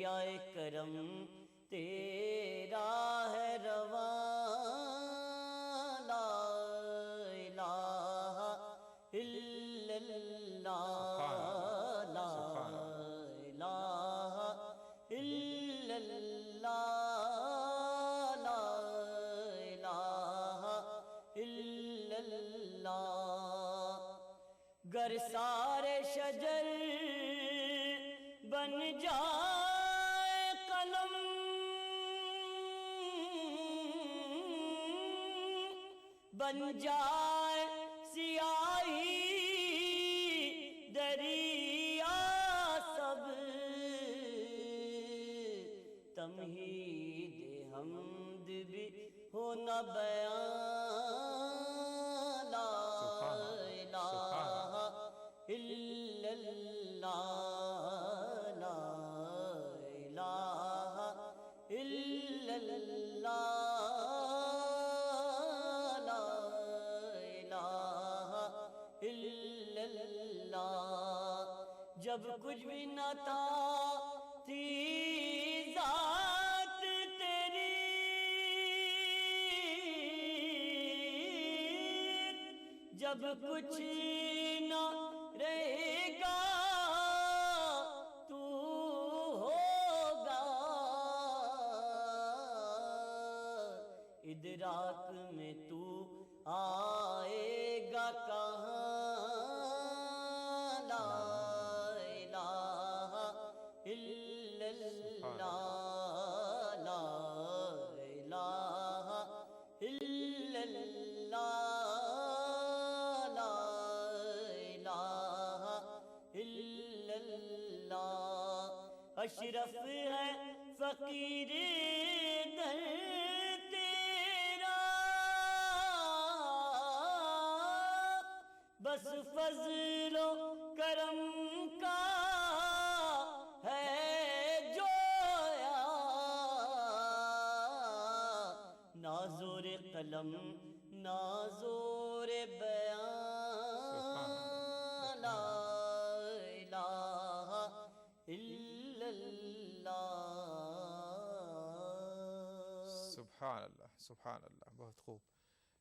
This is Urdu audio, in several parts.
دریائے کرم تیرا ہے رواں، لا الہ الا اللہ، لا الہ الا اللہ، لا الہ الا اللہ۔ گر سارے شجر بن جائے قلم، بن جائے سیاہی دریا سب، تمہید حمد بھی ہو نہ بیان، لا الہ الا اللہ، لا الہ الا اللہ، لا الہ الا اللہ۔ جب کچھ بھی نہ تھا تھی ذات تیری، جب کچھ نہ رہے گا تو ہوگا، ادراک میں تو آئے گا کہاں، لا الہ الا اللہ، لا الہ الا اللہ، لا الہ الا اللہ۔ اشرف ہے فقیر در تیرا، بس فضل و کرم کا ہے جویا، نہ زور قلم نہ زور بیان، لا الہ الا اللہ۔ سبحان اللہ، سبحان اللہ، بہت خوب۔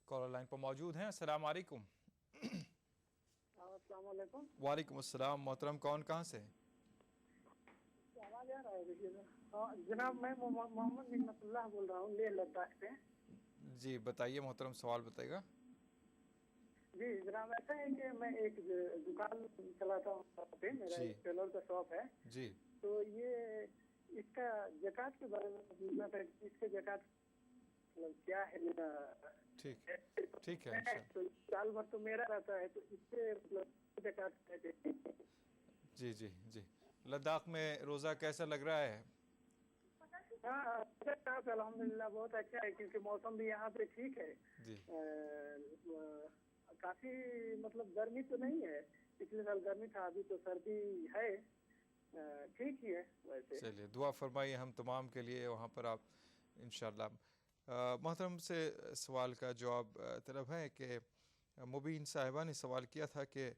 کالر لائن پر موجود ہیں، السلام علیکم۔ السلام علیکم۔ وعلیکم السلام، محترم کون کہاں سے؟ آواز آ رہا ہے؟ جناب میں محمد نعمت اللہ بول رہا ہوں، لیہ لداخ سے۔ جی بتائیے محترم، سوال بتائیے گا۔ جی جناب، ایسا ہے کہ میں ایک دکان چلاتا ہوں، میرا ایک ٹیلر کا شاپ ہے۔ جی تو یہ اس کا زکوٰۃ کے بارے میں پوچھنا تھا، اس کے زکوٰۃ مطلب کیا ہے؟ میرا ٹھیک ہے، تو سال بھر تو میرا رہتا ہے، تو اس سے مطلب زکوٰۃ کیسے؟ جی جی جی۔ لداخ میں روزہ کیسا لگ رہا ہے؟ ہاں الحمدللہ بہت اچھا ہے، کیونکہ موسم بھی یہاں پہ ٹھیک ہے۔ جی کافی مطلب گرمی تو نہیں ہے، پچھلے سال گرمی تھا، ابھی تو سردی ہے، ٹھیک ہی ہے ویسے۔ چلیے دعا فرمائیے ہم تمام کے لیے وہاں پر آپ انشاءاللہ۔ محترم سے سوال کا جواب طلب ہے کہ مبین صاحبہ نے سوال کیا تھا کہ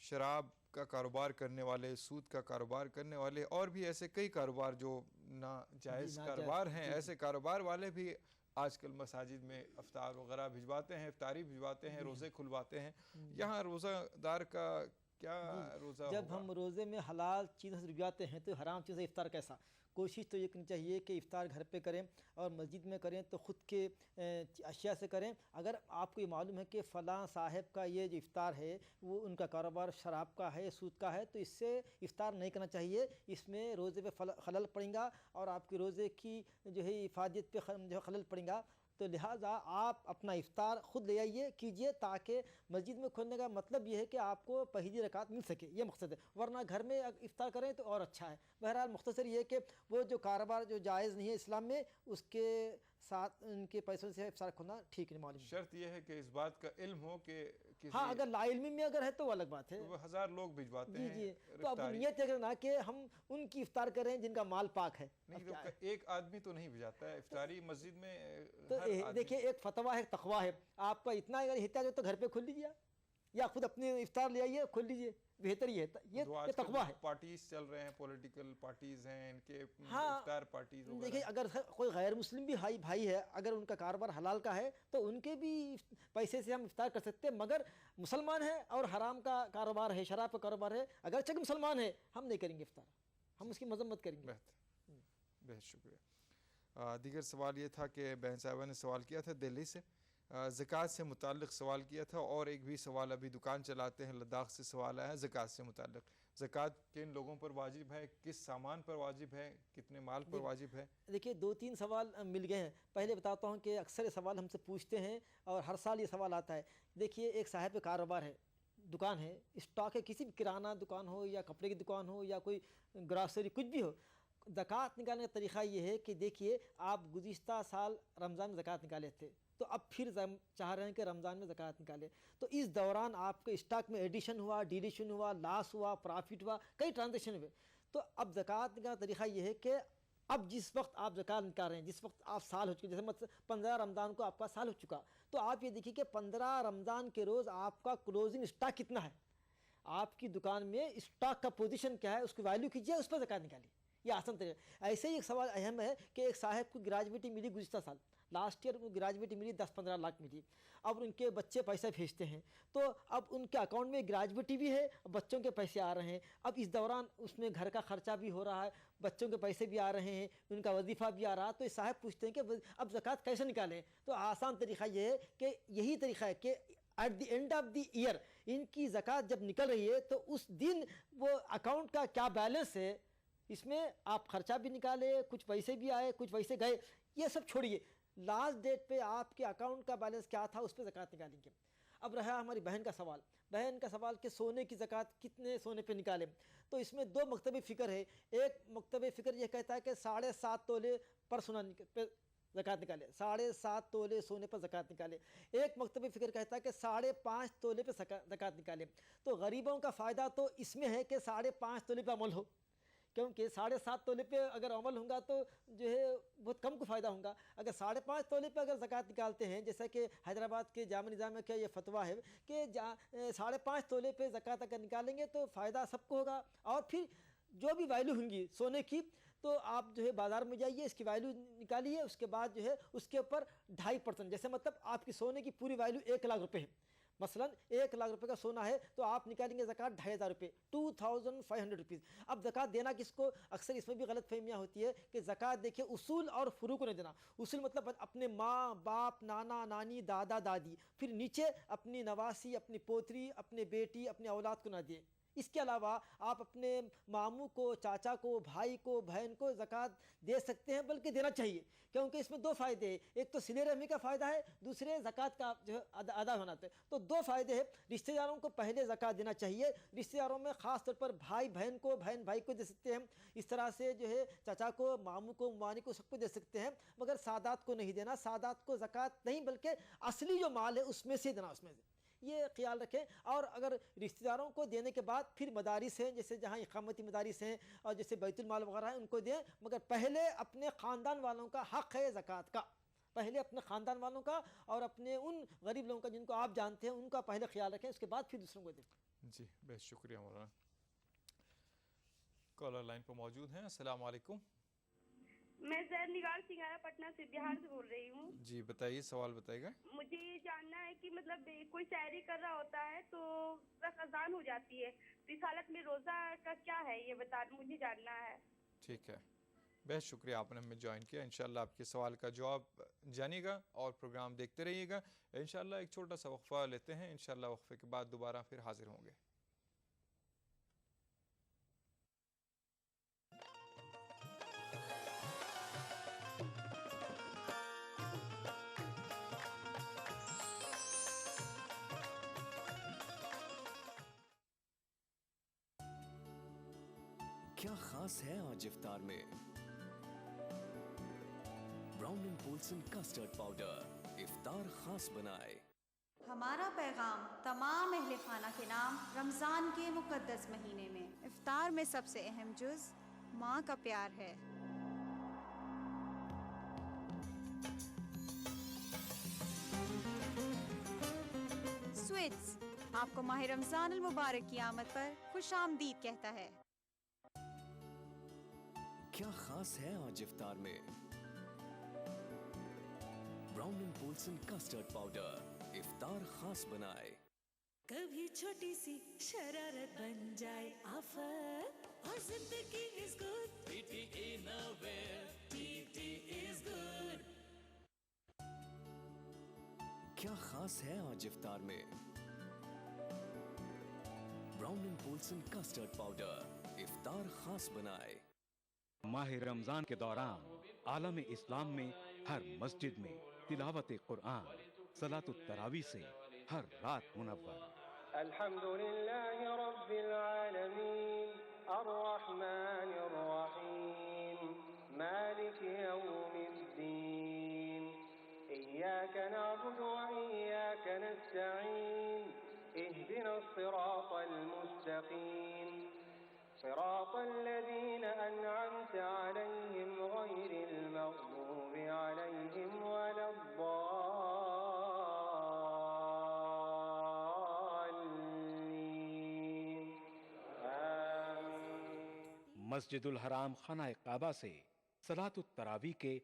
شراب کا کاروبار کرنے والے، سود کا کاروبار کرنے والے، اور بھی ایسے کئی کاروبار جو ناجائز کاروبار ہیں، ایسے کاروبار والے بھی آج کل مساجد میں افطار وغیرہ بھجواتے ہیں، افطاری بھجواتے ہیں، روزے کھلواتے ہیں۔ یہاں روزہ دار کا کیا روزہ جب ہوگا؟ ہم روزے میں حلال چیزیں سے رجواتے ہیں تو حرام چیزیں افطار کیسا؟ کوشش تو یہ کرنی چاہیے کہ افطار گھر پہ کریں، اور مسجد میں کریں تو خود کے اشیاء سے کریں۔ اگر آپ کو یہ معلوم ہے کہ فلاں صاحب کا یہ جو افطار ہے وہ ان کا کاروبار شراب کا ہے، سود کا ہے، تو اس سے افطار نہیں کرنا چاہیے، اس میں روزے پہ خلل پڑیں گا اور آپ کے روزے کی جو ہے افادیت پہ جو ہے خلل پڑیں گا۔ تو لہٰذا آپ اپنا افطار خود لے آئیے کیجئے، تاکہ مسجد میں کھولنے کا مطلب یہ ہے کہ آپ کو پہلی رکعت مل سکے، یہ مقصد ہے، ورنہ گھر میں افطار کریں تو اور اچھا ہے۔ بہرحال مختصر یہ کہ وہ جو کاروبار جو جائز نہیں ہے اسلام میں، اس کے ساتھ ان کے پیسوں سے افطار کھولنا ٹھیک نہیں معلوم۔ شرط یہ ہے کہ اس بات کا علم ہو کہ ہاں اگر لا علمی میں اگر ہے تو وہ الگ بات ہے، وہ 1000 لوگ بھجواتے ہیں۔ جی تو اب نیت یہ کرنا کہ ہم ان کی افطار کریں جن کا مال پاک ہے۔ نہیں تو ایک آدمی تو نہیں بھجاتا ہے افطاری مسجد میں، تو دیکھیے ایک فتویٰ ہے، تقویٰ ہے، آپ کا اتنا اگر احتیاط ہو تو گھر پہ کھول لیجیے۔ یا خود اپنے افطار لے آئیے کھول لیجیے، بہتر یہ ہے، یہ تقویٰ ہے۔ پارٹیز چل رہے ہیں، پولیٹیکل پارٹیز ہیں، ان کے ہاں، افطار پارٹیز وغیرہ۔ دیکھیے اگر کوئی غیر مسلم بھی بھائی ہے، اگر ان کا کاروبار حلال کا ہے تو ان کے بھی پیسے سے ہم افطار کر سکتے ہیں، مگر مسلمان ہے اور حرام کا کاروبار ہے، شراب کا کاروبار ہے، اگر چک مسلمان ہے ہم نہیں کریں گے افطار، ہم اس کی مذمت کریں گے۔ بہتر، بہت شکریہ۔ دیگر سوال یہ تھا کہ بہن صاحبہ نے سوال کیا تھا دہلی سے، زکوٰۃ سے متعلق سوال کیا تھا، اور ایک بھی سوال ابھی دکان چلاتے ہیں لداخ سے سوال آیا ہے زکوٰۃ سے متعلق۔ زکوٰۃ کن لوگوں پر واجب ہے، کس سامان پر واجب ہے، کتنے مال پر واجب ہے؟ دیکھیے 2-3 سوال مل گئے ہیں۔ پہلے بتاتا ہوں کہ اکثر یہ سوال ہم سے پوچھتے ہیں اور ہر سال یہ سوال آتا ہے۔ دیکھیے ایک صاحب کاروبار ہے، دکان ہے، اسٹاک ہے، کسی بھی کرانہ دکان ہو یا کپڑے کی دکان ہو یا کوئی گراسری کچھ بھی ہو، زکوٰۃ نکالنے کا طریقہ یہ ہے کہ دیکھیے آپ گزشتہ سال رمضان میں زکوٰۃ نکالے تھے تو اب پھر چاہ رہے ہیں کہ رمضان میں زکوٰۃ نکالے، تو اس دوران آپ کے اسٹاک میں ایڈیشن ہوا، ڈیلیشن ہوا، لاس ہوا، پرافٹ ہوا، کئی ٹرانزیکشن ہوئے، تو اب زکوٰۃ نکالنے کا طریقہ یہ ہے کہ اب جس وقت آپ زکوٰۃ نکال رہے ہیں، جس وقت آپ سال ہو چکے، جیسے مطلب 15 رمضان کو آپ کا سال ہو چکا، تو آپ یہ دیکھیے کہ 15 رمضان کے روز آپ کا کلوزنگ اسٹاک کتنا ہے، آپ کی دکان میں اسٹاک کا پوزیشن کیا ہے، اس کی ویلیو کیجیے، اس پر زکوٰۃ نکالیے۔ یہ آسان طریقہ۔ ایسے ہی ایک سوال اہم ہے کہ ایک صاحب کو گریجویٹی ملی گزشتہ سال، لاسٹ ایئر کو گریجویٹی ملی 10-15 لاکھ ملی، اب ان کے بچے پیسہ بھیجتے ہیں تو اب ان کے اکاؤنٹ میں گریجویٹی بھی ہے، بچوں کے پیسے آ رہے ہیں، اب اس دوران اس میں گھر کا خرچہ بھی ہو رہا ہے، بچوں کے پیسے بھی آ رہے ہیں، ان کا وظیفہ بھی آ رہا ہے، تو یہ صاحب پوچھتے ہیں کہ اب زکوٰۃ کیسے نکالیں؟ تو آسان طریقہ یہ ہے کہ یہی طریقہ ہے کہ at the end of the year ان کی زکوٰۃ جب نکل رہی ہے تو اس دن وہ اکاؤنٹ کا کیا بیلنس ہے، اس میں آپ خرچہ بھی نکالے، کچھ پیسے بھی آئے، کچھ پیسے گئے، یہ سب چھوڑیے، لاسٹ ڈیٹ پہ آپ کے اکاؤنٹ کا بیلنس کیا تھا اس پہ زکوٰۃ نکالیں گے۔ اب رہا ہماری بہن کا سوال کہ سونے کی زکوٰۃ کتنے سونے پہ نکالیں، تو اس میں 2 مکتب فکر ہے۔ ایک مکتب فکر یہ کہتا ہے کہ 7.5 تولے پر سونا پہ زکوٰۃ نکالے، 7.5 تولے سونے پر زکوٰۃ نکالے۔ ایک مکتب فکر کہتا ہے کہ 5.5 تولے پہ زکوٰۃ نکالے۔ تو غریبوں کا فائدہ تو اس میں ہے کہ 5.5 تولے پہ عمل ہو، کیونکہ 7.5 تولے پہ اگر عمل ہوگا تو جو ہے بہت کم کو فائدہ ہوگا۔ اگر 5.5 تولے پہ اگر زکوٰۃ نکالتے ہیں، جیسا کہ حیدرآباد کے جامع نظام میں کیا یہ فتویٰ ہے کہ 5.5 تولے پہ زکوٰۃ اگر نکالیں گے تو فائدہ سب کو ہوگا، اور پھر جو بھی ویلیو ہوں گی سونے کی تو آپ جو ہے بازار میں جائیے، اس کی ویلیو نکالیے، اس کے بعد جو ہے اس کے اوپر 2.5%، جیسے مطلب آپ کی سونے کی پوری ویلیو 1 لاکھ روپے ہے، مثلا 1 لاکھ روپے کا سونا ہے تو آپ نکالیں گے زکوٰۃ 2,500 روپے، 2,500 روپیز۔ اب زکوٰۃ دینا کس کو؟ اکثر اس میں بھی غلط فہمیاں ہوتی ہے کہ زکوٰۃ دیکھیے اصول اور فروع کو نہیں دینا۔ اصول مطلب اپنے ماں باپ، نانا نانی، دادا دادی، پھر نیچے اپنی نواسی، اپنی پوتری، اپنے بیٹی، اپنے اولاد کو نہ دیں۔ اس کے علاوہ آپ اپنے ماموں کو، چاچا کو، بھائی کو، بہن کو زکوٰۃ دے سکتے ہیں، بلکہ دینا چاہیے، کیونکہ اس میں 2 فائدے ہیں، ایک تو صلہ رحمی کا فائدہ ہے، دوسرے زکوٰۃ کا جو ہے ادا ہونا ہے، تو 2 فائدے ہیں۔ رشتہ داروں کو پہلے زکوٰۃ دینا چاہیے، رشتہ داروں میں خاص طور پر بھائی بہن کو، بہن بھائی کو دے سکتے ہیں، اس طرح سے جو ہے چاچا کو، ماموں کو، ممانی کو، سب کو دے سکتے ہیں، مگر سادات کو نہیں دینا، سادات کو زکوٰۃ نہیں بلکہ اصلی جو مال ہے اس میں سے دینا، اس میں سے یہ خیال رکھیں۔ اور اگر رشتہ داروں کو دینے کے بعد پھر مدارس ہیں، جیسے جہاں اقامتی مدارس ہیں اور جیسے بیت المال وغیرہ ہیں، ان کو دیں، مگر پہلے اپنے خاندان والوں کا حق ہے زکوٰۃ کا، پہلے اپنے خاندان والوں کا اور اپنے ان غریب لوگوں کا جن کو آپ جانتے ہیں ان کا پہلے خیال رکھیں، اس کے بعد پھر دوسروں کو دیں۔ جی بہت شکریہ مولانا۔ کالر لائن پر موجود ہیں، السلام علیکم۔ میں زید نگار سنگھارا پٹنہ سے بہار سے بول رہی ہوں۔ جی بتائیے، سوال بتائے گا۔ مجھے یہ جاننا ہے کہ مطلب کوئی سحری کر رہا ہوتا ہے تو اذان ہو جاتی ہے، تو اس حالت میں روزہ کا کیا ہے یہ مجھے جاننا ہے۔ ٹھیک ہے، بہت شکریہ آپ نے ہمیں جوائن کیا۔ انشاءاللہ آپ کے سوال کا جواب جانیے گا اور پروگرام دیکھتے رہیے گا۔ انشاءاللہ ایک چھوٹا سا وقفہ لیتے ہیں، انشاءاللہ وقفے کے بعد دوبارہ پھر حاضر ہوں گے۔ کیا خاص ہے آج افطار میں؟ Brown and Polson custard powder افطار خاص بنائے۔ ہمارا پیغام تمام اہل خانہ کے نام رمضان کے مقدس مہینے میں افطار میں سب سے اہم جز ماں کا پیار ہے۔ سویٹس آپ کو ماہ رمضان المبارک کی آمد پر خوش آمدید کہتا ہے۔ کیا خاص ہے آج افطار میں؟ Brown and Polson custard powder افطار خاص بنائے۔ کبھی چھوٹی سی شرارت بن جائے آفت، اور زندگی is good، T T innerwear, T T is good۔ کیا خاص ہے آج افطار میں؟ Brown and Polson custard powder افطار خاص بنائے۔ ماہ رمضان کے دوران عالم اسلام میں ہر مسجد میں تلاوت قرآن، صلاۃ التراویح سے ہر رات منور۔ الحمد للہ رب العالمین الرحمن الرحیم مالک یوم الدین ایاک نعبد وإیاک نستعین اہدنا الصراط المستقیم صراط الذین انعمت علیہم غیر المغضوب علیہم ولا الضالین۔ مسجد الحرام خانہ کعبہ سے صلاۃ التراویح کے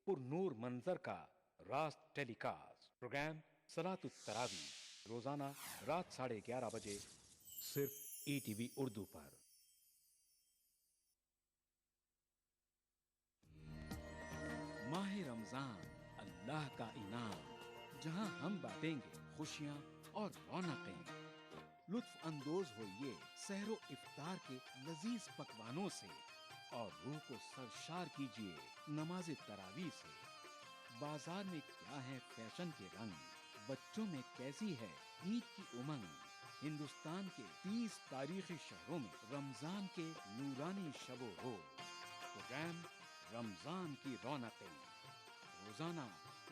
پر نور منظر کا راست ٹیلی کاسٹ پروگرام صلاۃ التراویح روزانہ رات 11:30 بجے صرف ETV اردو پر۔ ماہ رمضان اللہ کا انعام، جہاں ہم بانٹیں گے خوشیاں اور رونقیں۔ لطف اندوز ہوئیے سحر و افطار کے لذیذ پکوانوں سے، اور روح کو سرشار کیجیے نماز تراویح سے۔ بازار میں کیا ہے فیشن کے رنگ، بچوں میں کیسی ہے عید کی امنگ۔ ہندوستان کے 30 تاریخی شہروں میں رمضان کے نورانی شب و روز۔ پروگرام رمضان کی رونقیں روزانہ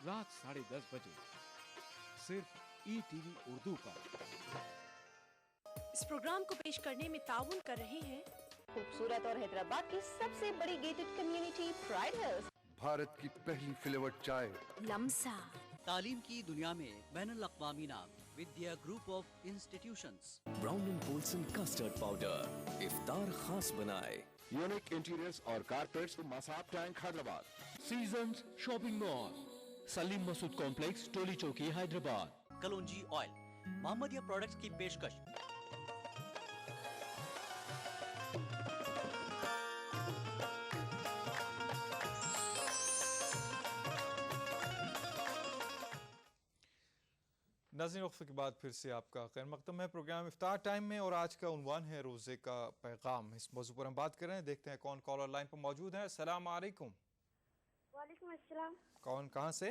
رات 10:30 بجے صرف ETV اردو پر۔ اس پروگرام کو پیش کرنے میں تعاون کر رہے ہیں خوبصورت اور حیدرآباد کی سب سے بڑی gated community pride Hills, Bharat کی پہلی فلیورڈ چائے لمسا، تعلیم کی دنیا میں بین الاقوامی نام Vidya group of institutions. Brown and Polson custard powder افطار خاص بنائے۔ یونیک انٹیریئرز اور carpets Masab Tank Hyderabad. Seasons shopping mall, Salim Masood complex, Toli Chowki, Hyderabad. کلونجی آئل، محمدیہ پروڈکٹس کی پیشکش۔ ناظرین وقفے کے بعد پھر سے آپ کا خیر مقدم ہے پروگرام افطار ٹائم میں، اور آج کا عنوان ہے روزے کا پیغام۔ اس موضوع پر ہم بات کر رہے ہیں، دیکھتے ہیں کون کالر لائن پر موجود ہے۔ السلام علیکم۔ وعلیکم السلام۔ کون کہاں سے؟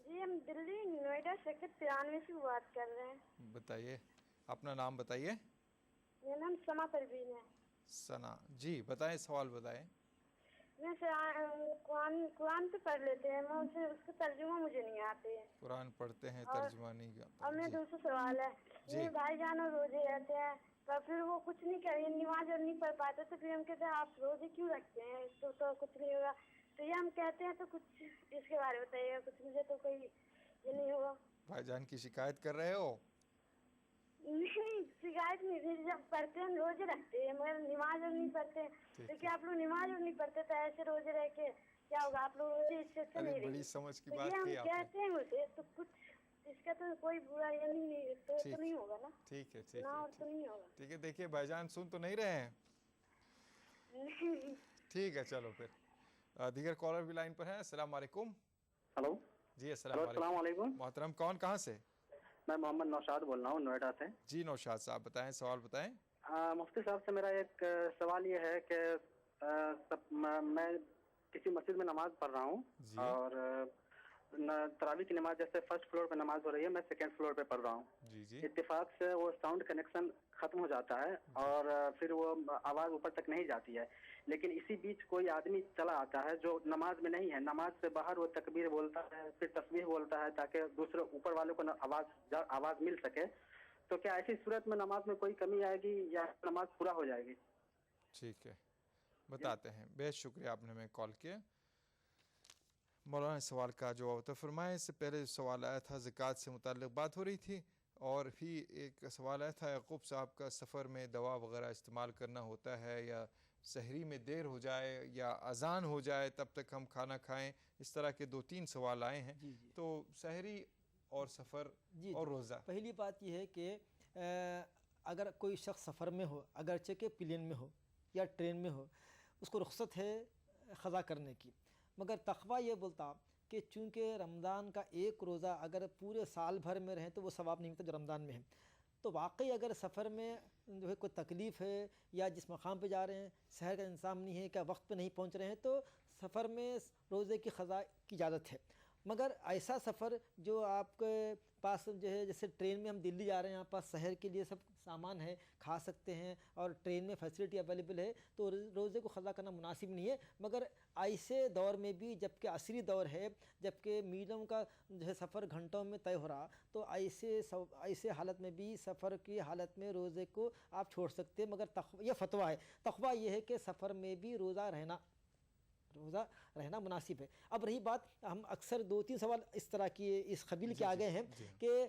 جی ہم دلی نوئیڈا سیکٹر 93 سے بات کر رہے ہیں۔ بتائیے اپنا نام بتائیے۔ میرا نام سما پروین ہے۔ ثنا جی بتائیں، سوال بتائیں۔ میں قرآن تو پڑھ لیتے ہیں، میں اس کا ترجمہ مجھے نہیں آتے ہیں۔ قرآن پڑھتے ہیں ترجمہ نہیں آتا۔ اور میرا دوسرا سوال ہے، میرے بھائی جان روزے رہتے ہیں پر پھر وہ کچھ نہیں کریں، نماز اور نہیں پڑھ پاتے، تو پھر ہم کہتے ہیں آپ روزے کیوں رکھتے ہیں، اس کو تو کچھ نہیں ہوگا، تو یہ ہم کہتے ہیں، تو کچھ اس کے بارے میں بتائیے، کچھ مجھے تو کوئی یہ نہیں ہوگا۔ بھائی جان کی شکایت کر رہے ہو؟ نہیں شکایت نہیں، جب پڑھتے ہیں روزے رکھتے ہیں مگر نماز اور نہیں پڑھتے، تو کیا آپ لوگ نماز اور نہیں پڑھتے تو ایسے روزے رہ کے کیا ہوگا، آپ لوگ روزے اس سے اچھا نہیں رہے، بڑی سمجھ کی تو بات یہ ہم کی آپ نے۔ کہتے ہیں اسے، تو کچھ اس کا تو کوئی برا یہ نہیں، تو نہیں ہوگا نا۔ ٹھیک ہے تو نہیں ہوگا۔ ٹھیک ہے، دیکھیے بھائی جان سن تو نہیں رہے ہیں؟ ٹھیک ہے چلو پھر دیگر کالر بھی لائن پر ہیں۔ السلام علیکم۔ ہلو جی السلام علیکم۔ محترم کون کہاں سے؟ میں محمد نوشاد بول رہا ہوں نوئیڈا سے۔ جی نوشاد صاحب بتائیں، سوال بتائیں۔ مفتی صاحب سے میرا ایک سوال یہ ہے کہ میں کسی مسجد میں نماز پڑھ رہا ہوں، اور تراویح کی نماز جیسے فرسٹ فلور پہ نماز ہو رہی ہے، میں سیکنڈ فلور پہ پڑھ رہا ہوں۔ اتفاق سے وہ ساؤنڈ کنیکشن ختم ہو جاتا ہے اور پھر وہ آواز اوپر تک نہیں جاتی ہے، لیکن اسی بیچ کوئی آدمی چلا آتا ہے جو نماز میں نہیں ہے، نماز سے باہر وہ تکبیر بولتا ہے، پھر تسبیح بولتا ہے تاکہ دوسرے اوپر والوں کو آواز مل سکے، تو کیا ایسی صورت میں نماز میں کوئی کمی آئے گی یا نماز پورا ہو جائے گی؟ ٹھیک ہے بتاتے ہیں، بہت شکریہ آپ نے ہمیں کال کیا۔ مولانا سوال کا جواب تو فرمائیں۔ اس سے پہلے سوال آیا تھا زکوٰۃ سے متعلق بات ہو رہی تھی، اور بھی ایک سوال آیا تھا یعقوب صاحب کا، سفر میں دوا وغیرہ استعمال کرنا ہوتا ہے یا سحری میں دیر ہو جائے یا اذان ہو جائے تب تک ہم کھانا کھائیں؟ اس طرح کے 2-3 سوال آئے ہیں. تو سحری اور سفر اور روزہ. پہلی بات یہ ہے کہ اگر کوئی شخص سفر میں ہو، اگرچہ کہ پلین میں ہو یا ٹرین میں ہو، اس کو رخصت ہے قضا کرنے کی، مگر تقویٰ یہ بولتا کہ چونکہ رمضان کا ایک روزہ اگر پورے سال بھر میں رہیں تو وہ ثواب نہیں ملتا جو رمضان میں ہے. تو واقعی اگر سفر میں جو ہے کوئی تکلیف ہے یا جس مقام پہ جا رہے ہیں سحر کا انتظام نہیں ہے، کیا وقت پہ نہیں پہنچ رہے ہیں، تو سفر میں روزے کی قضا کی اجازت ہے. مگر ایسا سفر جو آپ کے پاس جو ہے، جیسے ٹرین میں ہم دلی جا رہے ہیں، آپ پاس سحر کے لیے سب سامان ہے، کھا سکتے ہیں اور ٹرین میں فیسلٹی اویلیبل ہے، تو روزے کو قضا کرنا مناسب نہیں ہے. مگر ایسے دور میں بھی جب کہ عصری دور ہے، جب کہ میلوں کا جو ہے سفر گھنٹوں میں طے ہو رہا، تو ایسے حالت میں بھی سفر کی حالت میں روزے کو آپ چھوڑ سکتے ہیں. مگر یہ فتویٰ ہے، تقویٰ یہ ہے کہ سفر میں بھی روزہ رہنا مناسب ہے. اب رہی بات، ہم اکثر 2-3 سوال اس طرح کی اس قبیل کے آگے ہیں کہ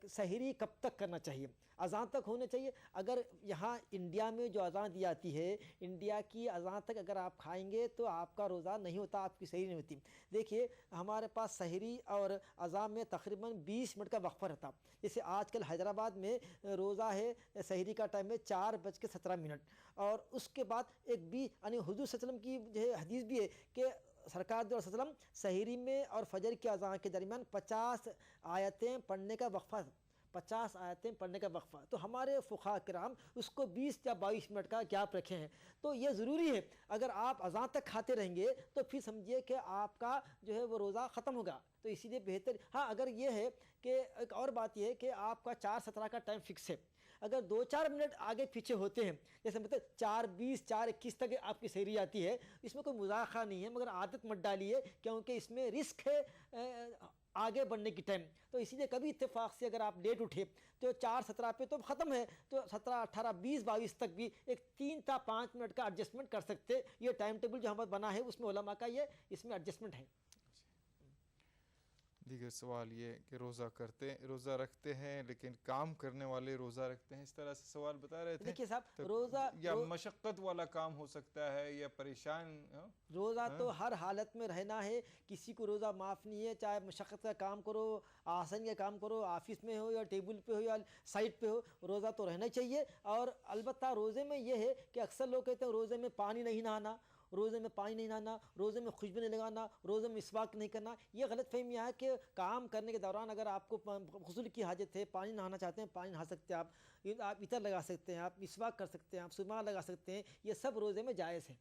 سحری کب تک کرنا چاہیے؟ اذان تک ہونا چاہیے. اگر یہاں انڈیا میں جو اذان دی جاتی ہے، انڈیا کی اذان تک اگر آپ کھائیں گے تو آپ کا روزہ نہیں ہوتا، آپ کی سحری نہیں ہوتی. دیکھیے ہمارے پاس سحری اور اذان میں تقریباً 20 منٹ کا وقفہ رہتا. جیسے آج کل حیدرآباد میں روزہ ہے، سحری کا ٹائم ہے 4:17 اور اس کے بعد ایک بھی یعنی حضور صلی اللہ علیہ وسلم کی جو ہے حدیث بھی ہے کہ سرکار صلی اللہ علیہ وسلم سحری میں اور فجر کی اذان کے درمیان 50 آیتیں پڑھنے کا وقفہ 50 آیتیں پڑھنے کا وقفہ. تو ہمارے فقہاء کرام اس کو 20 یا 22 منٹ کا گیپ رکھے ہیں. تو یہ ضروری ہے، اگر آپ اذان تک کھاتے رہیں گے تو پھر سمجھیے کہ آپ کا جو ہے وہ روزہ ختم ہوگا. تو اسی لیے بہتر، ہاں اگر یہ ہے کہ ایک اور بات یہ ہے کہ آپ کا 4:17 کا ٹائم فکس ہے، اگر 2-4 منٹ آگے پیچھے ہوتے ہیں، جیسے مطلب 4:20 4:21 تک آپ کی سحری آتی ہے، اس میں کوئی مذاکرہ نہیں ہے، مگر عادت مت ڈالیے کیونکہ اس میں رسک ہے آگے بڑھنے کی ٹائم. تو اسی لیے کبھی اتفاق سے اگر آپ لیٹ اٹھے تو 4:17 پہ تو ختم ہے، تو 17 18 20 22 تک بھی ایک 3 تا 5 منٹ کا ایڈجسٹمنٹ کر سکتے. یہ ٹائم ٹیبل جو ہمیں بنا ہے اس میں علماء کا یہ اس میں ایڈجسٹمنٹ ہے. دیگر سوال یہ کہ روزہ رکھتے ہیں لیکن کام کرنے والے روزہ رکھتے ہیں، اس طرح سے سوال بتا رہے تھے. دیکھیے صاحب، روزہ یا مشقت والا کام ہو سکتا ہے یا پریشان. روزہ تو ہر حالت میں رہنا ہے، کسی کو روزہ معاف نہیں ہے، چاہے مشقت کا کام کرو، آسانی کا کام کرو، آفس میں ہو یا ٹیبل پہ ہو یا سائٹ پہ ہو، روزہ تو رہنا چاہیے. اور البتہ روزے میں یہ ہے کہ اکثر لوگ کہتے ہیں روزے میں پانی نہیں نہانا، روزے میں خوشبو نہیں لگانا، روزے میں مسواک نہیں کرنا. یہ غلط فہمی ہے کہ کام کرنے کے دوران اگر آپ کو غسل کی حاجت ہے، پانی نہانا چاہتے ہیں، پانی نہا سکتے ہیں، آپ عطر لگا سکتے ہیں، آپ مسواک کر سکتے ہیں، آپ سرما لگا سکتے ہیں، یہ سب روزے میں جائز ہے.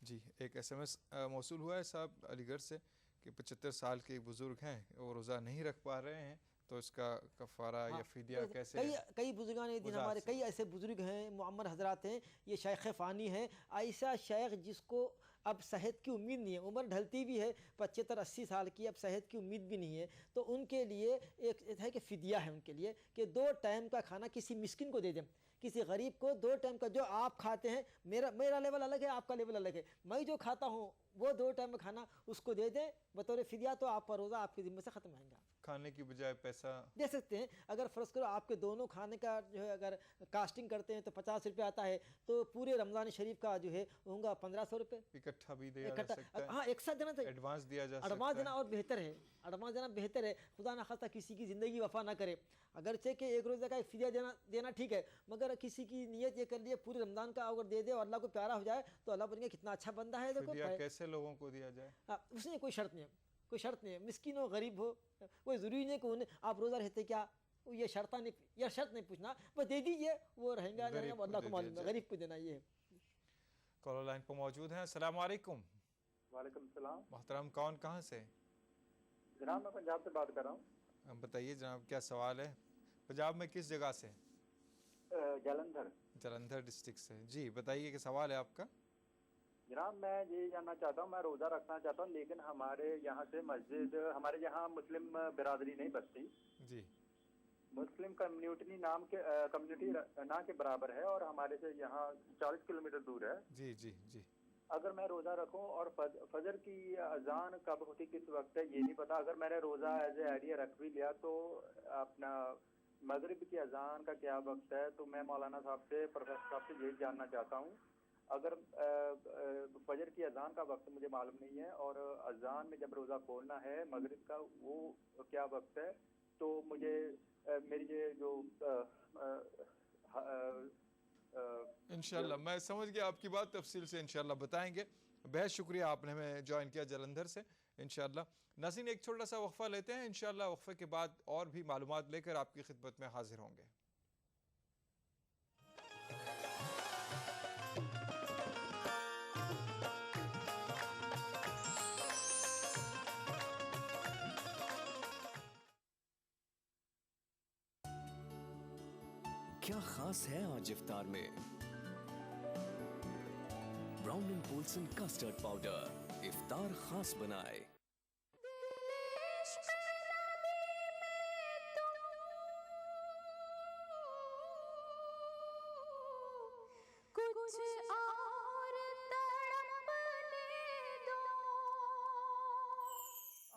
جی ایک SMS موصول ہوا ہے صاحب علی گڑھ سے کہ 75 سال کے بزرگ ہیں، وہ روزہ نہیں رکھ پا رہے ہیں، تو اس کا کفارہ یا فدیہ کیسے؟ کئی بزرگان دین ہمارے کئی ایسے بزرگ ہیں، معمر حضرات ہیں، یہ شیخ فانی ہیں، ایسا شیخ جس کو اب صحت کی امید نہیں ہے، عمر ڈھلتی بھی ہے 75-80 سال کی، اب صحت کی امید بھی نہیں ہے، تو ان کے لیے ایک ہے کہ فدیہ ہے ان کے لیے کہ 2 ٹائم کا کھانا کسی مسکین کو دے دیں، کسی غریب کو 2 ٹائم کا. جو آپ کھاتے ہیں، میرا لیول الگ ہے، آپ کا لیول الگ ہے، میں جو کھاتا ہوں وہ 2 ٹائم کا کھانا اس کو دے دیں بطور فدیہ، تو آپ کا روزہ آپ کے ذمہ سے ختم آئیں گا. کھانے کی بجائے پیسہ دے سکتے ہیں. اگر فرض کرو آپ کے دونوں کھانے کا جو ہے اگر کاسٹنگ کرتے ہیں تو 50 روپے آتا ہے، تو پورے رمضان شریف کا جو ہے ہوگا 1500 روپے. اکٹھا بھی دیا جا سکتا ہے. ہاں ایک ساتھ دینا چاہیے، ایڈوانس دیا جا سکتا ہے. ایڈوانس دینا اور بہتر ہے، ایڈوانس دینا بہتر ہے. خدا نخواستہ کسی کی زندگی وفا نہ کرے، اگرچہ کہ ایک روزے کا فدیہ دینا ٹھیک ہے، مگر کسی کی نیت یہ کر لیے پورے رمضان کا اگر دے دے اور اللہ کو پیارا ہو جائے تو اللہ بولیں گے کتنا اچھا بندہ ہے. دیکھو فدیہ کیسے لوگوں کو دیا جائے، اس میں کوئی شرط نہیں ہے، مسکین ہو غریب ہو، کوئی ضروری نہیں کہ انہیں آپ روزہ رہتے کیا، یہ شرط نہیں پوچھنا، بس دے دیجئے، وہ رہیں گا اللہ کو معلوم ہے، غریب کو دینا. یہ ہے. کالر لائن پر موجود ہیں. السلام علیکم. وعلیکم السلام. محترم کون کہاں سے؟ جناب میں پنجاب سے بات کر رہا ہوں. بتائیے جناب کیا سوال ہے؟ پنجاب میں کس جگہ سے؟ جلندھر ڈسٹرکٹ سے. جی بتائیے کہ سوال ہے آپ کا. جناب میں یہ جاننا چاہتا ہوں، میں روزہ رکھنا چاہتا ہوں لیکن ہمارے یہاں سے مسجد، ہمارے یہاں مسلم برادری نہیں بستی. جی. مسلم کمیونٹی نہ کے برابر ہے اور ہمارے سے یہاں 40 کلومیٹر دور ہے. جی جی جی. اگر میں روزہ رکھوں اور فجر کی اذان کب ہوتی کس وقت ہے یہ نہیں پتا. اگر میں نے روزہ ایز اے آئیڈیا رکھ بھی لیا تو اپنا مغرب کی اذان کا کیا وقت ہے؟ تو میں مولانا صاحب سے پروفیسر صاحب سے یہی جاننا چاہتا ہوں. اگر فجر کی اذان کا وقت مجھے معلوم نہیں ہے اور اذان میں جب روزہ کھولنا ہے مغرب کا وہ کیا وقت ہے تو مجھے میری یہ جو انشاءاللہ میں سمجھ گیا آپ کی بات, تفصیل سے انشاءاللہ بتائیں گے. بہت شکریہ آپ نے ہمیں جوائن کیا جلندھر سے انشاءاللہ. ناظرین ایک چھوٹا سا وقفہ لیتے ہیں, انشاءاللہ وقفے کے بعد اور بھی معلومات لے کر آپ کی خدمت میں حاضر ہوں گے. کیا خاص ہے آج افطار میں؟ Brown and Polson custard powder افطار خاص بنائے.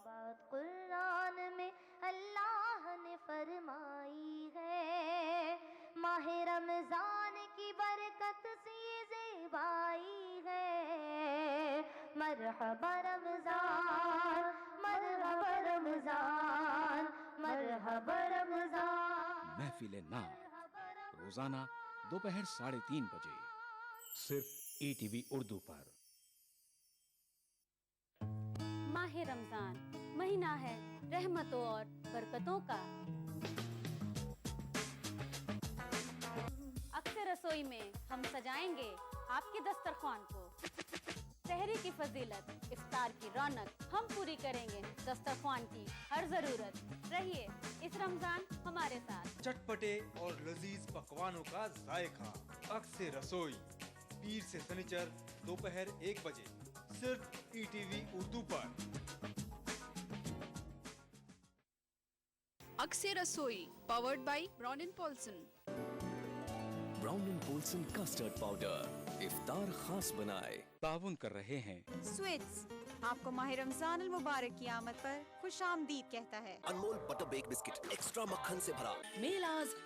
بات قرآن میں اللہ نے فرمائی ہے, ماہ رمضان کی برکت سی زیبائی ہے. مرحبا رمضان مرحبا رمضان مرحبا رمضان. محفل نعت روزانہ دوپہر 3:30 بجے صرف ETV اردو پر. ماہ رمضان مہینہ ہے رحمتوں اور برکتوں کا. اکثر رسوئی میں ہم سجائیں گے آپ کے دسترخوان کو. سحری کی فضیلت افطار کی رونق ہم پوری کریں گے دسترخوان کی ہر ضرورت. رہیے اس رمضان ہمارے ساتھ. چٹپٹے اور لذیذ پکوانوں کا ذائقہ اکثر رسوئی پیر سے سنیچر دوپہر 1 بجے صرف ETV اردو پر. اکثر رسوئی powered by Brown and Polson. Brown and Polson custard powder افطار خاص بنائے. تعاون کر رہے ہیں سویٹس آپ کو ماہ رمضان المبارک کی آمد پر خوش آمدید کہتا ہے. انمول بٹر بیک بسکٹ ایکسٹرا مکھن سے بھرا. میلاز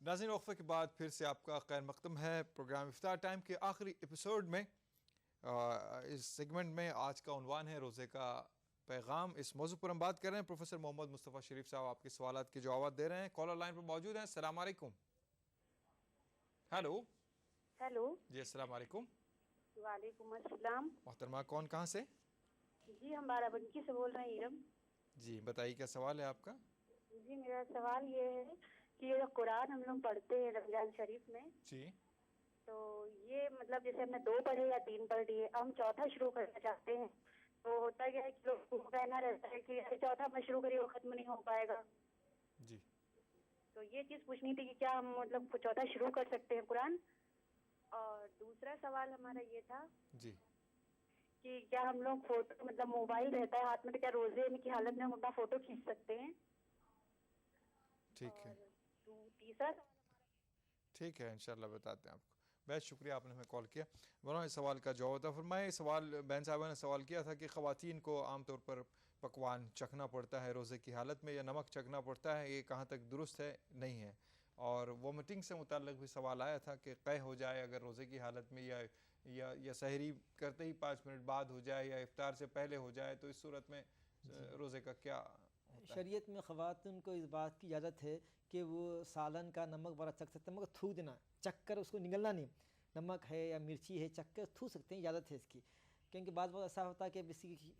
ناظرین وقفے کے بعد پھر سے آپ کا خیر مقدم ہے. پروگرام افطار ٹائم کے آخری ایپیسوڈ میں اس سیگمنٹ میں آج کا عنوان ہے روزے کا پیغام. اس موضوع پر ہم بات کر رہے ہیں. پروفیسر محمد مصطفیٰ شریف صاحب آپ کے سوالات کے جوابات دے رہے ہیں. کالر لائن پر موجود ہیں. السلام علیکم. ہیلو. ہیلو جی السلام علیکم. وعلیکم السلام. محترمہ کون کہاں سے؟ جی ہم بارابنکی سے بول رہے ہیں ارم. جی بتائیے کیا سوال ہے آپ کا؟ جی میرا سوال یہ ہے کہ یہ قرآن ہم لوگ پڑھتے ہیں رمضان شریف میں, جی تو یہ مطلب جیسے ہم نے 2 پڑھے یا 3 پڑھ لیے, ہم چوتھا شروع کرنا چاہتے ہیں, تو ہوتا کیا ہے کہ لوگ کو کہنا رہتا ہے کہ چوتھا میں شروع کریے وہ ختم نہیں ہو پائے گا. جی تو یہ چیز پوچھنی تھی کہ کیا ہم مطلب چوتھا شروع کر سکتے ہیں قرآن. اور دوسرا سوال ہمارا یہ تھا جی کہ کیا ہم لوگ فوٹو مطلب موبائل رہتا ہے ہاتھ میں تو کیا روزے کی حالت میں ہم اپنا فوٹو کھینچ سکتے ہیں؟ ٹھیک ہے تیسرا ٹھیک ہے انشاءاللہ بتاتے ہیں آپ کو. بہت شکریہ آپ نے ہمیں کال کیا. مولانا اس سوال کا جواب تھا. فرمائے سوال بہن صاحبہ نے سوال کیا تھا کہ خواتین کو عام طور پر پکوان چکھنا پڑتا ہے روزے کی حالت میں یا نمک چکھنا پڑتا ہے, یہ کہاں تک درست ہے نہیں ہے. اور وومٹنگ سے متعلق بھی سوال آیا تھا کہ قے ہو جائے اگر روزے کی حالت میں یا سحری کرتے ہی 5 منٹ بعد ہو جائے یا افطار سے پہلے ہو جائے تو اس صورت میں روزے کا کیا ہوتا ہے؟ شریعت میں خواتین کو اس بات کی اجازت ہے کہ وہ سالن کا نمک بڑا چکھ سکتے ہیں مگر تھوک دینا, چکھ کر اس کو نگلنا نہیں. نمک ہے یا مرچی ہے چکھ کر تھوک سکتے ہیں, اجازت ہے اس کی. کیونکہ بعض بہت ایسا ہوتا ہے کہ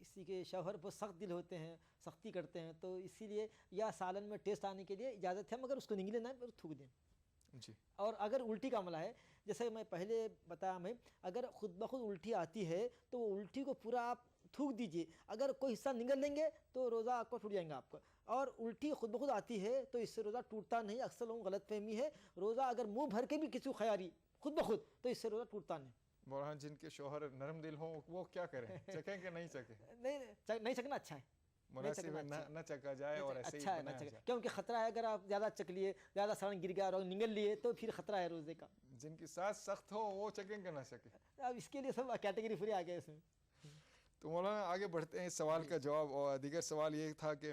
کسی کے شوہر بہت سخت دل ہوتے ہیں, سختی کرتے ہیں, تو اسی لیے یا سالن میں ٹیسٹ آنے کے لیے اجازت ہے مگر اس کو نگلے نہ تھوک دیں. جی. اور اگر الٹی کا عملہ ہے جیسے میں پہلے بتایا ہمیں, اگر خود بخود الٹی آتی ہے تو وہ الٹی کو پورا آپ تھوک دیجئے. اگر کوئی حصہ نگل لیں گے تو روزہ آپ کو ٹوٹ جائیں گا آپ کا. اور الٹی خود بخود آتی ہے تو اس سے روزہ ٹوٹتا نہیں. اکثر لوگوں کو غلط فہمی ہے, روزہ اگر منہ بھر کے بھی کسی کو خیاری خود بخود تو اس سے روزہ ٹوٹتا نہیں. مولانا جن کے شوہر نرم دل ہوں وہ کیا کریں, چکیں کہ نہیں چکیں؟ نہیں چکنا اچھا ہے, مناسب نہ چکا جائے اور ایسے ہی بنایا جائے, کیونکہ خطرہ ہے اگر آپ زیادہ چک لیے, زیادہ سڑن گر گیا اور نگل لیے تو پھر خطرہ ہے روزے کا. جن کی سانس سخت ہو وہ چکیں کہ نہ چکیں, اب اس کے لیے سب کیٹیگری فری آ گئے اس میں. تو مولانا آگے بڑھتے ہیں اس سوال کا جواب. اور دیگر سوال یہ تھا کہ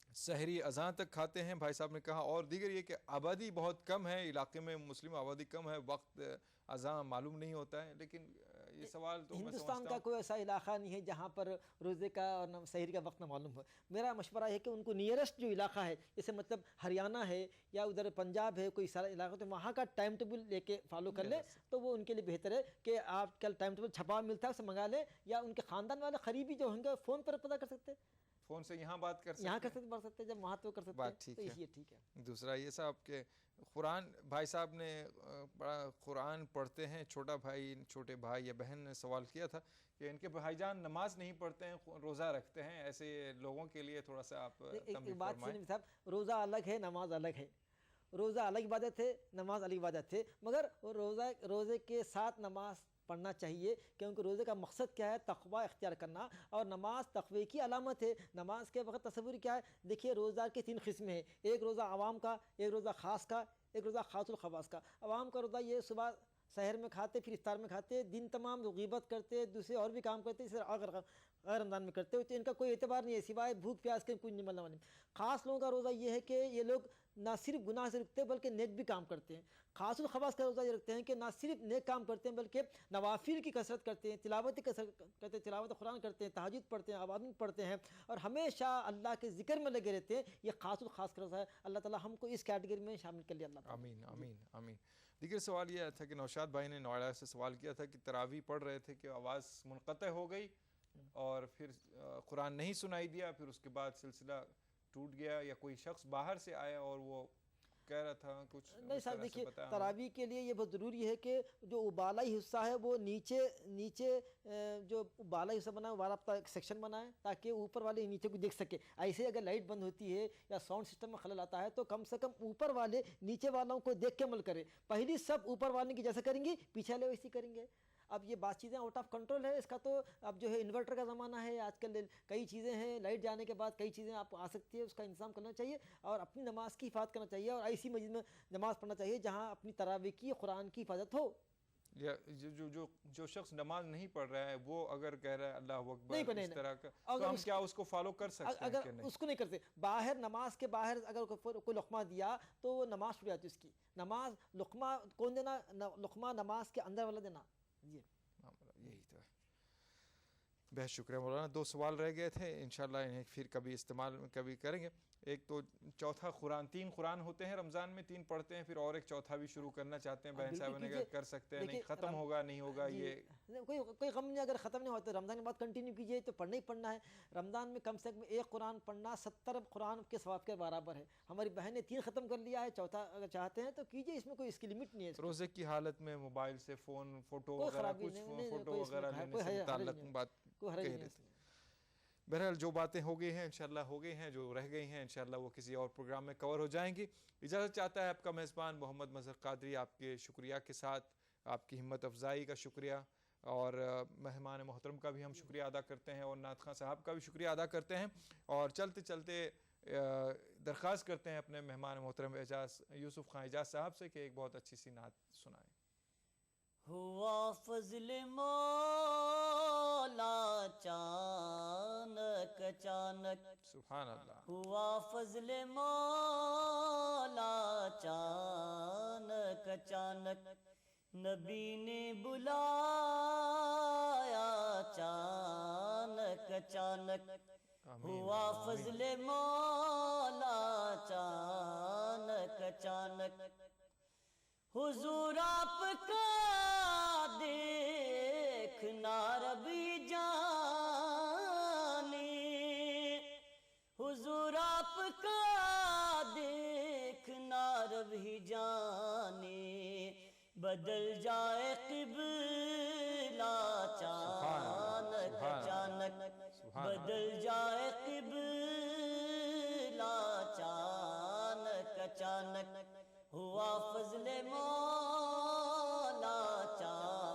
سحری اذان تک کھاتے ہیں بھائی صاحب نے کہا, اور دیگر یہ کہ آبادی بہت کم ہے علاقے میں, مسلم آبادی کم ہے, وقت اذان معلوم نہیں ہوتا ہے. لیکن یہ سوال تو ہندوستان کا کوئی ایسا علاقہ نہیں ہے جہاں پر روزے کا اور سحری کا وقت نہ معلوم ہو. میرا مشورہ ہے کہ ان کو نیئرسٹ جو علاقہ ہے, جیسے مطلب ہریانہ ہے یا ادھر پنجاب ہے, کوئی سارا علاقہ, تو وہاں کا ٹائم ٹیبل لے کے فالو کر لیں تو وہ ان کے لیے بہتر ہے کہ آپ کل ٹائم ٹیبل چھپا ملتا ہے اسے منگا لیں, یا ان کے خاندان والے قریبی جو ہوں گے فون پر پتہ کر سکتے ہیں, فون سے یہاں بات کر سکتے, یہاں کر سکتے, پڑھ سکتے, جب وہاں تو کر سکتے بات ٹھیک ہے. یہ ٹھیک ہے. دوسرا یہ صاحب کہ قرآن, بھائی صاحب نے بڑا قرآن پڑھتے ہیں, چھوٹے بھائی یا بہن نے سوال کیا تھا کہ ان کے بھائی جان نماز نہیں پڑھتے ہیں, روزہ رکھتے ہیں, ایسے لوگوں کے لیے تھوڑا سا آپ ایک بات سنیں صاحب, روزہ الگ ہے, نماز الگ ہے. روزہ الگ عبادت ہے, نماز الگ عبادت ہے, مگر روزے کے ساتھ نماز پڑھنا چاہیے, کیونکہ روزے کا مقصد کیا ہے, تقوی اختیار کرنا, اور نماز تقوی کی علامت ہے. نماز کے وقت تصور کیا ہے, دیکھیے روزہ کے 3 قسمیں ہیں, ایک روزہ عوام کا, ایک روزہ خاص کا, ایک روزہ خاص الخواص کا. عوام کا روزہ یہ صبح سحر میں کھاتے, پھر افطار میں کھاتے, دن تمام غیبت کرتے, دوسرے اور بھی کام کرتے, اس طرح غیر رمضان میں کرتے ہوتے, ان کا کوئی اعتبار نہیں ہے سوائے بھوک پیاس کے, کچھ نہیں ملنے. خاص لوگوں کا روزہ یہ ہے کہ یہ لوگ نہ صرف گناہ سے رکتے بلکہ نیک بھی کام کرتے ہیں. خاص الخواص کا روزہ یہ رکھتے ہیں کہ نہ صرف نیک کام کرتے ہیں بلکہ نوافل کی کثرت کرتے ہیں, تلاوت کی کثرت کرتے ہیں, تلاوت قرآن کرتے ہیں, تہجد پڑھتے ہیں, عبادت پڑھتے ہیں, اور ہمیشہ اللہ کے ذکر میں لگے رہتے ہیں. یہ خاص الخاص کا روزہ ہے. اللہ تعالی ہم کو اس کیٹیگری میں شامل کر لیا. اللہ آمین آمین آمین. دیگر سوال یہ تھا کہ نوشاد بھائی نے نوئیڈا سے سوال کیا تھا کہ تراویح پڑھ رہے تھے کہ آواز منقطع ہو گئی اور پھر قرآن نہیں سنائی دیا, پھر اس کے بعد سلسلہ ٹوٹ گیا, یا کوئی شخص باہر سے آیا اور وہ کہہ رہا تھا کچھ. نہیں صاحب دیکھیے, تراویح کے لیے یہ بہت ضروری ہے کہ جو بالائی حصہ ہے وہ نیچے جو بالائی حصہ بنا ہے وہ والا ایک سیکشن بنائے تاکہ اوپر والے نیچے کو دیکھ سکے. ایسے اگر لائٹ بند ہوتی ہے یا ساؤنڈ سسٹم میں خلل آتا ہے تو کم سے کم اوپر والے نیچے والوں کو دیکھ کے عمل کرے. پہلی سب اوپر والے کی جیسا کریں گے, پیچھے والے ویسے کریں گے. اب یہ بات چیزیں آؤٹ آف کنٹرول ہے اس کا, تو اب جو ہے انورٹر کا زمانہ ہے آج کل, کئی چیزیں ہیں, لائٹ جانے کے بعد کئی چیزیں آپ آ سکتی ہے, اس کا انتظام کرنا چاہیے اور اپنی نماز کی حفاظت کرنا چاہیے, اور ایسی مسجد میں نماز پڑھنا چاہیے جہاں اپنی تراویح کی قرآن کی حفاظت ہو. جو شخص نماز نہیں پڑھ رہا ہے وہ اگر کہہ رہا ہے اللہ اکبر اس طرح کا, تو ہم کیا اس کو فالو کر سکتے ہیں؟ اگر اس کو نہیں کرتے, باہر نماز کے باہر اگر کوئی لقمہ دیا تو وہ نماز چھوٹ جاتی اس کی. نماز لقمہ کون دینا, لقمہ نماز کے اندر والا دینا. جی یہی تو ہے. بہت شکریہ مولانا. 2 سوال رہ گئے تھے, انشاءاللہ انہیں پھر کبھی استعمال کبھی کریں گے. ایک تو چوتھا قرآن, 3 قرآن ہوتے ہیں رمضان میں, 3 پڑھتے ہیں, پھر اور ایک چوتھا بھی شروع کرنا چاہتے ہیں بہن صاحب نے, کر سکتے ہیں, نہیں ختم ہوگا نہیں ہوگا, یہ کوئی غم نہیں. اگر ختم نہیں ہوتا رمضان کے بعد کنٹینیو کیجئے تو پڑھنا ہی پڑھنا ہے. رمضان میں کم سے کم 1 قرآن پڑھنا 70 قرآن کے ثواب کے برابر ہے. ہماری بہن نے 3 ختم کر لیا ہے, چوتھا اگر چاہتے ہیں تو کیجئے, اس میں کوئی اس کی لمٹ نہیں ہے. روزے کی حالت میں موبائل سے فون فوٹو وغیرہ کچھ فوٹو وغیرہ لینے سے متعلق بات کہہ رہے تھے. بہرحال جو باتیں ہو گئی ہیں انشاءاللہ ہو گئی ہیں, جو رہ گئی ہیں انشاءاللہ وہ کسی اور پروگرام میں کور ہو جائیں گی. اجازت چاہتا ہے آپ کا میزبان محمد مظہر قادری, آپ کے شکریہ کے ساتھ آپ کی ہمت افزائی کا شکریہ, اور مہمان محترم کا بھی ہم شکریہ ادا کرتے ہیں, اور نعت خواں صاحب کا بھی شکریہ ادا کرتے ہیں, اور چلتے چلتے درخواست کرتے ہیں اپنے مہمان محترم یوسف خان اعجاز صاحب سے کہ ایک بہت اچھی سی نعت سنائیں. ہوا فضل مولا چانک چانک, سبحان اللہ, ہوا فضل مولا چانک چانک, نبی نے بلایا چانک چانک, ہوا فضل مولا چانک چانک. حضور آپ کا دیکھنا ربی جانے, حضور آپ کا دیکھنا ربی جانے, بدل جائے قبلہ چانک چانک, بدل جائے قبلہ چانک چانک, ہوا فضل مولا چانک